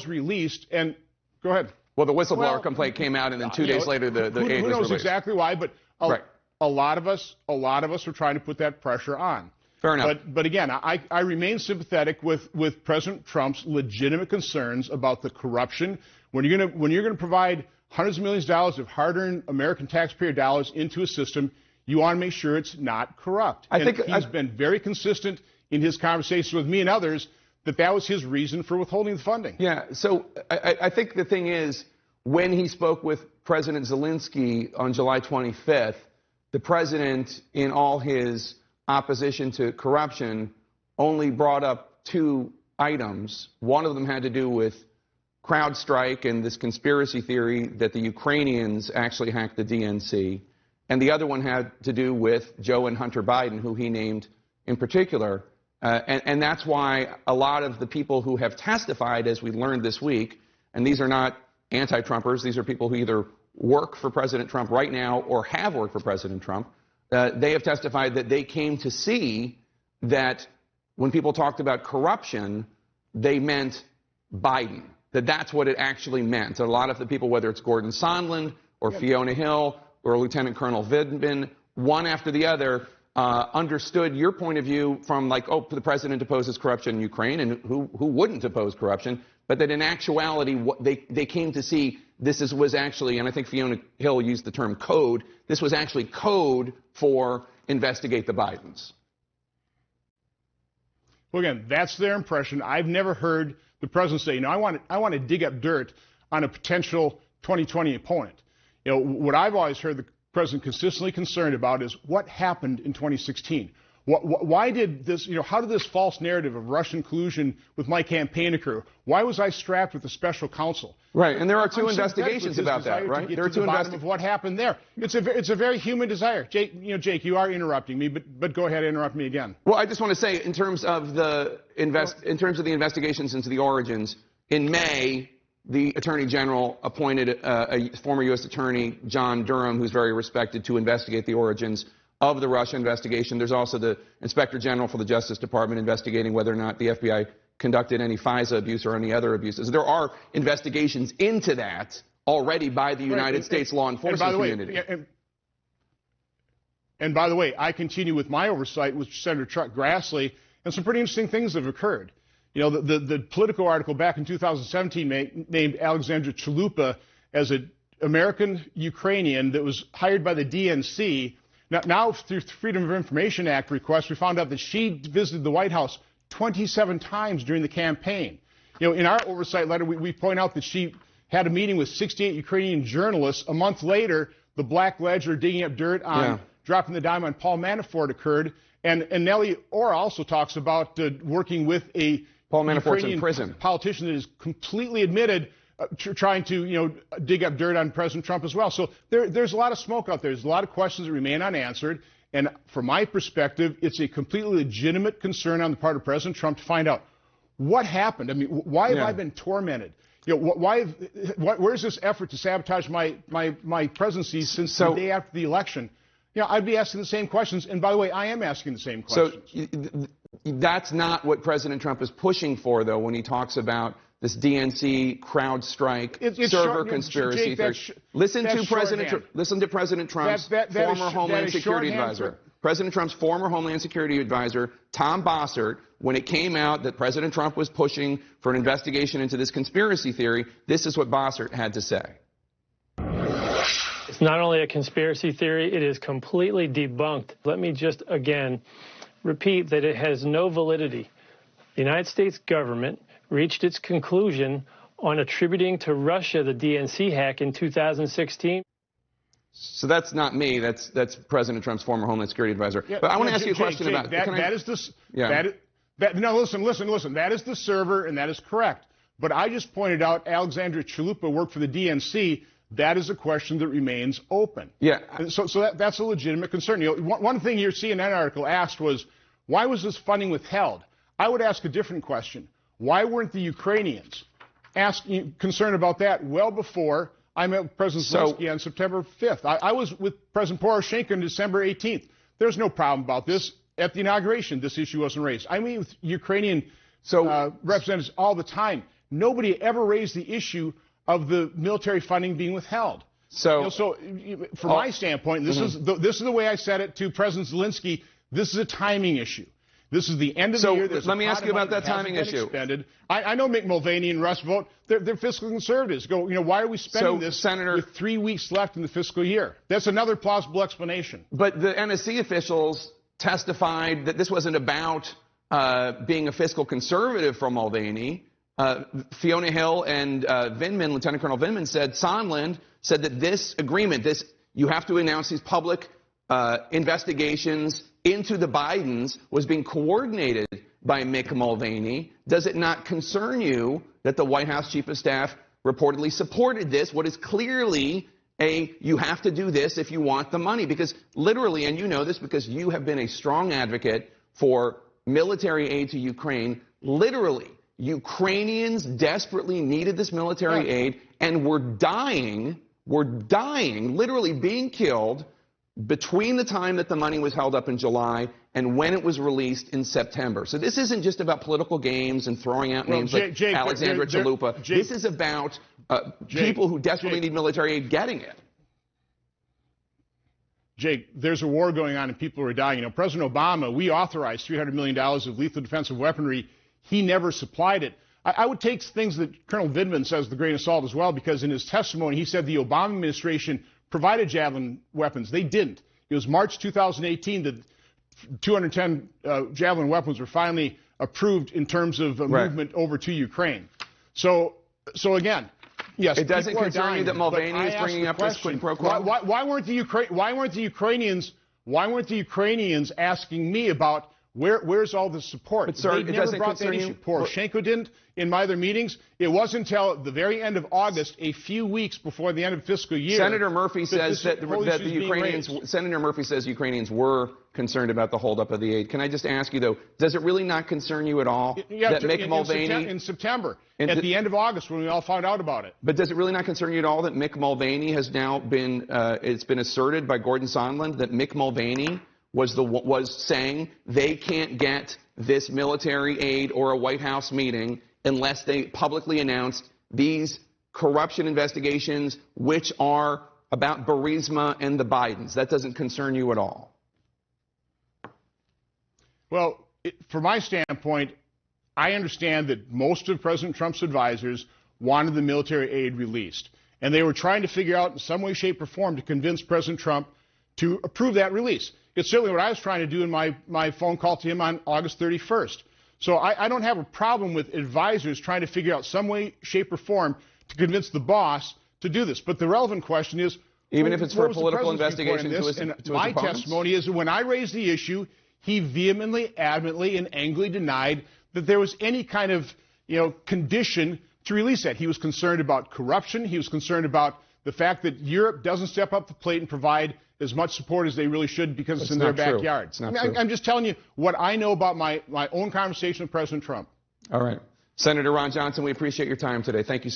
released, and go ahead. Well, the whistleblower complaint came out, and then 2 days later, the aid was released. Who knows exactly why? But a lot of us are trying to put that pressure on. Fair enough. But again, I remain sympathetic with President Trump's legitimate concerns about the corruption. When you're going to provide hundreds of millions of dollars of hard-earned American taxpayer dollars into a system, you want to make sure it's not corrupt. I think he's been very consistent in his conversations with me and others that was his reason for withholding the funding. Yeah. So I think the thing is, when he spoke with President Zelensky on July 25th, the president, in all his opposition to corruption, only brought up 2 items. One of them had to do with CrowdStrike and this conspiracy theory that the Ukrainians actually hacked the DNC. And the other one had to do with Joe and Hunter Biden, who he named in particular. And that's why a lot of the people who have testified, as we learned this week, and these are not anti-Trumpers, these are people who either work for President Trump right now or have worked for President Trump, they have testified that they came to see that when people talked about corruption, they meant Biden, that's what it actually meant. A lot of the people, whether it's Gordon Sondland or Fiona Hill or Lieutenant Colonel Vindman, one after the other, understood your point of view from the president opposes corruption in Ukraine, and who wouldn't oppose corruption, but that in actuality what they came to see was actually, and I think Fiona Hill used the term code, this was actually code for investigate the Bidens. Well, again, that's their impression. I've never heard the president say, I want to dig up dirt on a potential 2020 opponent. What I've always heard the president consistently concerned about is what happened in 2016. Why did this, how did this false narrative of Russian collusion with my campaign occur? Why was I strapped with a special counsel? Right, and there are 2 investigations about that, right? There are 2 investigations of what happened there. It's a very human desire. Jake, you are interrupting me, but go ahead and interrupt me again. Well, I just want to say, in terms of the investigations into the origins, in May, the Attorney General appointed a former U.S. Attorney, John Durham, who's very respected, to investigate the origins of the Russia investigation. There's also the Inspector General for the Justice Department investigating whether or not the FBI conducted any FISA abuse or any other abuses. There are investigations into that already by the United States law enforcement community. And by the way, I continue with my oversight with Senator Chuck Grassley, and some pretty interesting things have occurred. The Politico article back in 2017 named Alexandra Chalupa as an American Ukrainian that was hired by the DNC. Now, through Freedom of Information Act requests, we found out that she visited the White House 27 times during the campaign. In our oversight letter, we point out that she had a meeting with 68 Ukrainian journalists. A month later, the Black Ledger digging up dirt on dropping the dime on Paul Manafort occurred. And Nellie Orr also talks about working with a Paul Manafort's Ukrainian in prison politician that is completely admitted trying to dig up dirt on President Trump as well. So there's a lot of smoke out there. There's a lot of questions that remain unanswered. And from my perspective, it's a completely legitimate concern on the part of President Trump to find out what happened. I mean, why have I been tormented? Where's this effort to sabotage my presidency since the day after the election? I'd be asking the same questions. And by the way, I am asking the same questions. So that's not what President Trump is pushing for, though, when he talks about this DNC, CrowdStrike, server conspiracy theory. Listen to President Trump's former Homeland Security advisor. President Trump's former Homeland Security advisor, Tom Bossert, when it came out that President Trump was pushing for an investigation into this conspiracy theory, this is what Bossert had to say. It's not only a conspiracy theory, it is completely debunked. Let me just again repeat that it has no validity. The United States government reached its conclusion on attributing to Russia the DNC hack in 2016. So that's not me. That's President Trump's former Homeland Security advisor. But I want to ask you a question about that. No, listen. That is the server, and that is correct. But I just pointed out Alexandra Chalupa worked for the DNC. That is a question that remains open. Yeah. So that's a legitimate concern. One thing your CNN article asked was, why was this funding withheld? I would ask a different question. Why weren't the Ukrainians concerned about that well before I met with President Zelensky on September 5th? I was with President Poroshenko on December 18th. There's no problem about this. At the inauguration, this issue wasn't raised. I meet with Ukrainian representatives all the time. nobody ever raised the issue of the military funding being withheld. So, from my standpoint, this is the way I said it to President Zelensky. This is a timing issue. This is the end of the year. Let me ask you about that timing issue. I know Mick Mulvaney and Russ Vought, they're fiscal conservatives. Why are we spending this with 3 weeks left in the fiscal year? That's another plausible explanation. But the NSC officials testified that this wasn't about being a fiscal conservative from Mulvaney. Fiona Hill and Vindman, Lieutenant Colonel Vindman, said Sondland said that this agreement, you have to announce these public investigations into the Bidens, was being coordinated by Mick Mulvaney. Does it not concern you that the White House Chief of Staff reportedly supported this, what is clearly you have to do this if you want the money? Because literally, and you know this because you have been a strong advocate for military aid to Ukraine, literally, Ukrainians desperately needed this military aid and were dying, literally being killed between the time that the money was held up in July and when it was released in September. So this isn't just about political games and throwing out names like Alexandra Chalupa. This is about people who desperately need military aid getting it. Jake, there's a war going on and people are dying. President Obama, we authorized $300 million of lethal defensive weaponry. He never supplied it. I would take things that Colonel Vindman says with a grain of salt as well, because in his testimony he said the Obama administration provided Javelin weapons. They didn't. It was March 2018 that 210 Javelin weapons were finally approved in terms of movement over to Ukraine. So again, yes, it doesn't concern you that Mulvaney is bringing up this quid pro quo. Why weren't the Ukrainians asking me about where's all the support? But sir, they never brought that issue. Poroshenko didn't in my other meetings. It wasn't until the very end of August, a few weeks before the end of the fiscal year. Senator Murphy says that the Ukrainians. Senator Murphy says Ukrainians were concerned about the holdup of the aid. Can I just ask you though, does it really not concern you at all that Mick Mulvaney in September, at the end of August when we all found out about it? But does it really not concern you at all that Mick Mulvaney has now been? It's been asserted by Gordon Sondland that Mick Mulvaney was saying they can't get this military aid or a White House meeting unless they publicly announced these corruption investigations, which are about Burisma and the Bidens. That doesn't concern you at all? Well, from my standpoint, I understand that most of President Trump's advisors wanted the military aid released. And they were trying to figure out in some way, shape, or form to convince President Trump to approve that release. It's certainly what I was trying to do in my phone call to him on August 31st. So I don't have a problem with advisors trying to figure out some way, shape, or form to convince the boss to do this. But the relevant question is, even if it's for a political investigation to his my opponents? testimony is that when I raised the issue, he vehemently, adamantly, and angrily denied that there was any kind of condition to release that. He was concerned about corruption. He was concerned about the fact that Europe doesn't step up the plate and provide as much support as they really should because it's in their backyard. I'm just telling you what I know about my own conversation with President Trump. All right. Senator Ron Johnson, we appreciate your time today. Thank you so much.